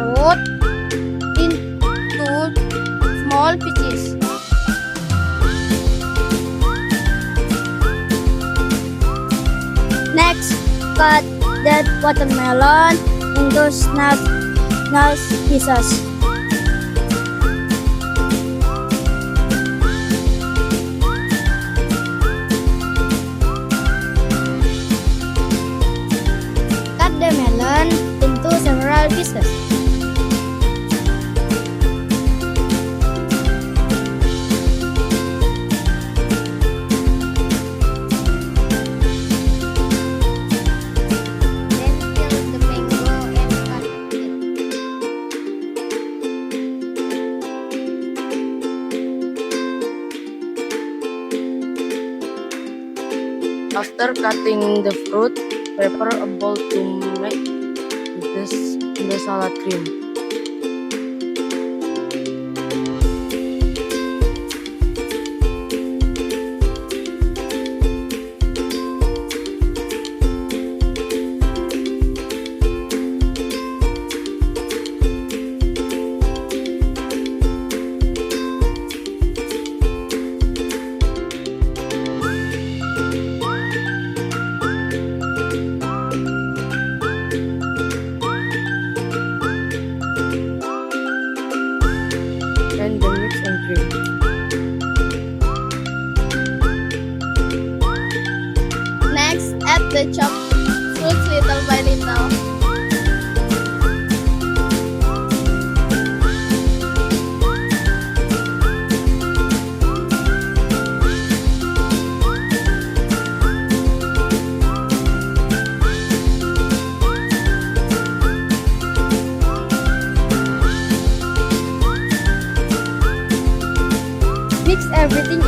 fruit into small pieces. Next, cut that watermelon into snap pieces. Cut the melon into several pieces. After cutting the fruit, prepare a bowl to make the salad cream. And the mix and cream. Next, add the chopped fruits little by little. Mix everything